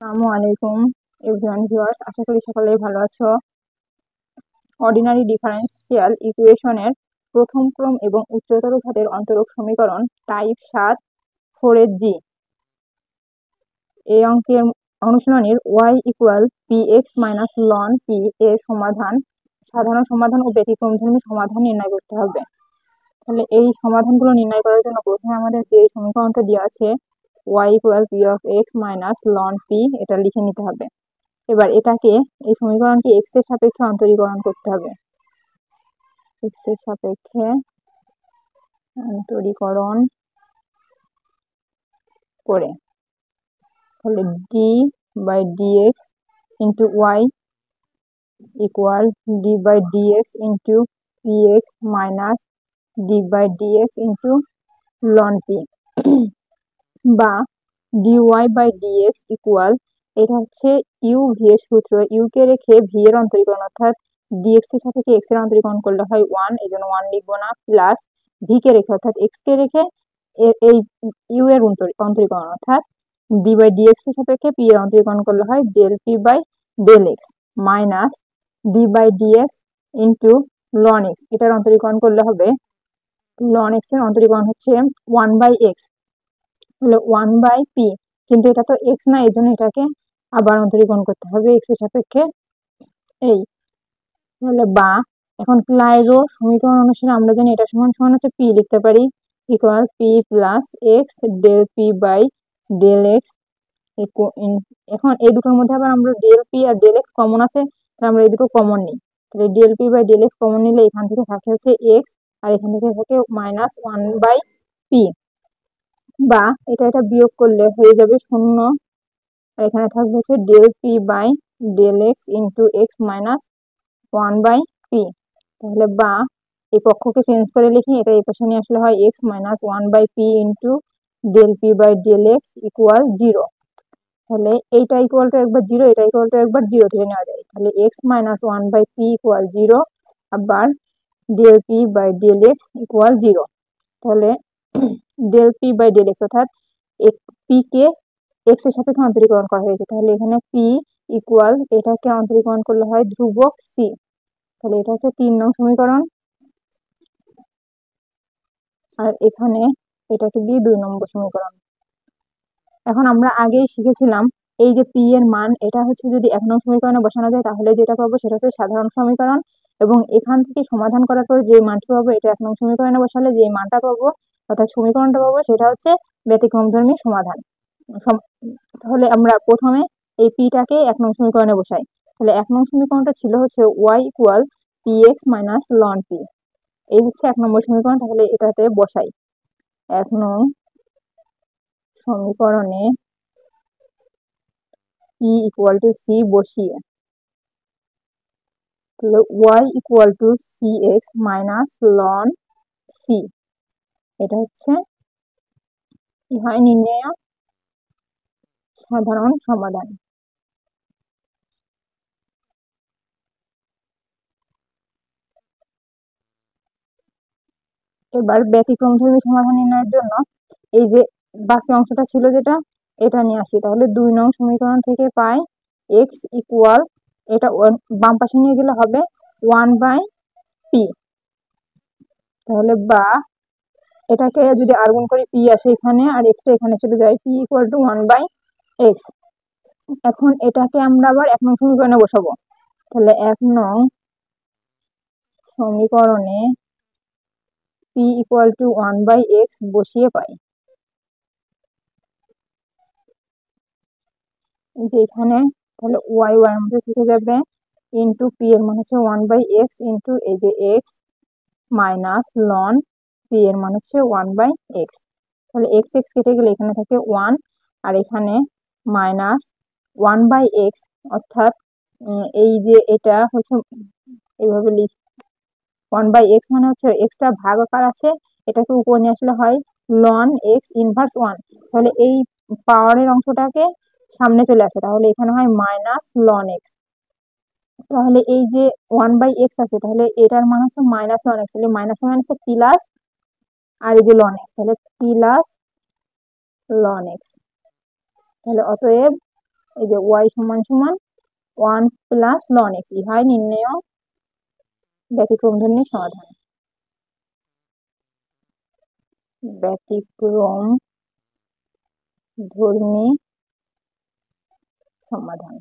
আসসালামু আলাইকুম everyone viewers, আশা করি সকলেই ভালো আছো। অর্ডিনারি ডিফারেন্সিয়াল ইকুয়েশনের প্রথম ক্রম এবং উচ্চতর ঘাতের অন্তরক সমীকরণ টাইপ 7 4 জি এই অঙ্কের অনুশীলনীর y equal px minus loan p এর সমাধান, সাধারণ সমাধান ও ব্যতিক্রমধর্মী সমাধান নির্ণয় করতে হবে। তাহলে এই সমাধানগুলো নির্ণয় করার জন্য প্রথমে আমাদের যে সমীকরণটা দেওয়া আছে y equal p of x minus loan p, এটা লিখে নিতে হবে। এবার এটাকে, এই সমীকরণকে x এর সাপেক্ষে অন্তরীকরণ করতে হবে। x এর সাপেক্ষে অন্তরীকরণ করে তাহলে d by dx into y equal d by dx into px minus d by dx into লন p, বা dy বাই dx ইকুয়াল, এটা হচ্ছে u v এর সূত্র, u কে রেখে v এর অন্তরীকরণ, অর্থাৎ dx এর সাপেক্ষে x এর অন্তরীকরণ করলে হয় 1, এই জন্য 1 লিখবো না, প্লাস v কে রেখে অর্থাৎ x কে রেখে এই u এর অন্তরীকরণ অর্থাৎ d বাই dx এর সাপেক্ষে p এর অন্তরীকরণ করলে হয় del p by del x minus d by dx into লন x, এটার অন্তরীকরণ করলে হবে, লন x এর অন্তরীকরণ হচ্ছে 1 বাই x, তাহলে 1 বাই p, কিন্তু এটা তো x না, এই জন্য এটাকে আবার অন্তরীকরণ করতে হবে x এর সাপেক্ষে। এই তাহলে বা এখন ক্লাইরো সমীকরণ অনুসারে আমরা জানি এটা সমান সমান হচ্ছে p, লিখতে পারি equal p plus x del p by del x। এখন এই দুটোর মধ্যে আবার আমরা ডেল p আর ডেল x কমন আছে, তাহলে আমরা এই দুটো কমন নিই, তাহলে del p by del x common নিলে এখান থেকে থাকে হচ্ছে x, আর এখান থেকে থাকে মাইনাস 1 বাই p, বা এটা বিয়োগ করলে হয়ে যাবে 0, আর এখানে থাকবে হচ্ছে del p by del x into x minus 1 by p. তাহলে বা এই পক্ষকে চেঞ্জ করে লিখি, এটা এই পাশে নিয়ে আসলে হয় x minus 1 by p into del p by del x equal 0। তাহলে এইটা ইকুয়াল টু একবার 0, এটা ইকুয়াল টু একবার 0 থেকে নেওয়া যায়, তাহলে x minus 1 by p equal 0, আবার del p by del x equal 0। তাহলে del p by del x অর্থাৎ পি কে এক্স এর সাপেক্ষে অন্তরীকরণ করা হয়েছে, তাহলে এখানে পি ইকুয়াল, এটাকে অন্তরীকরণ করলে হয় ধ্রুবক সি, তাহলে এটা হচ্ছে 3 নং সমীকরণ, আর এখানে এটাকে দিয়ে 2 নম্বর সমীকরণ। এখন আমরা আগেই শিখেছিলাম এই যে পি এর মান, এটা হচ্ছে যদি 1 নং সমীকরণে বসানো যায় তাহলে যেটা পাবো সেটা হচ্ছে সাধারণ সমীকরণ, এবং এখান থেকে সমাধান করার পর যে মানটি পাবো এটা 1 নং সমীকরণে বসালে যে মানটা পাবো অর্থাৎ সমীকরণটা পাবো সেটা হচ্ছে ব্যতিক্রমধর্মী সমাধান। তাহলে আমরা প্রথমে এই পিটাকে 1 নং সমীকরণে বসাই, তাহলে 1 নং সমীকরণটা ছিল হচ্ছে y equal px minus loan p, এই হচ্ছে 1 নম্বর সমীকরণ, তাহলে এটাতে বসাই 1 নং সমীকরণে p ইকুয়াল টু c বসিয়ে, তাহলে y equal to cx minus loan c, এটা হচ্ছে ইহাই নির্ণয় সাধারণ সমাধান। এবার ব্যতিক্রমধর্মী সমাধান নির্ণয়ের জন্য এই যে বাকি অংশটা ছিল যেটা, এটা নিয়ে আসি, তাহলে 2 নং সমীকরণ থেকে পাই x ইকুয়াল, এটা বাম পাশে নিয়ে গেলে হবে 1 বাই p, তাহলে বা এটাকে যদি আর গুণ করি p আসে এখানে, আর x টা এখানে চলে যায়, p equal to 1 by x। এখন এটাকে আমরা আবার 1 নং সমীকরণে বসাবো, তাহলে 1 নং সমীকরণে p equal to 1 by x বসিয়ে পাই যে এখানে, তাহলে y y এর মধ্যে থেকে যাবে ইন্টু p এর মান হচ্ছে 1 বাই x ইন্টু এই যে x মাইনাস লন p এর মান হচ্ছে 1 বাই x, তাহলে x x কেটে গেলে এখানে থাকে 1, আর এখানে মাইনাস 1 বাই x, অর্থাৎ এই যে এটা হচ্ছে এইভাবে লিখ, 1 বাই x মানে হচ্ছে x টা ভাগ আকার আছে, এটাকে উপরে নিয়ে আসলে হয় লন x ইনভার্স 1, তাহলে এই পাওয়ারের অংশটাকে সামনে চলে আসে, তাহলে এখানে হয় মাইনাস লন x, তাহলে এই যে 1 বাই x আছে, তাহলে এটার মান হচ্ছে মাইনাস লন x, তাহলে মাইনাস মাইনাসে প্লাস, আর এই যে লন x, তাহলে প্লাস লন x, তাহলে অতএব এই যে y সমান সমান 1 প্লাস ln x, ইহাই নির্ণেয় ব্যতিক্রমধর্মী সমাধান। ব্যতিক্রম ধর্মী সমাধান।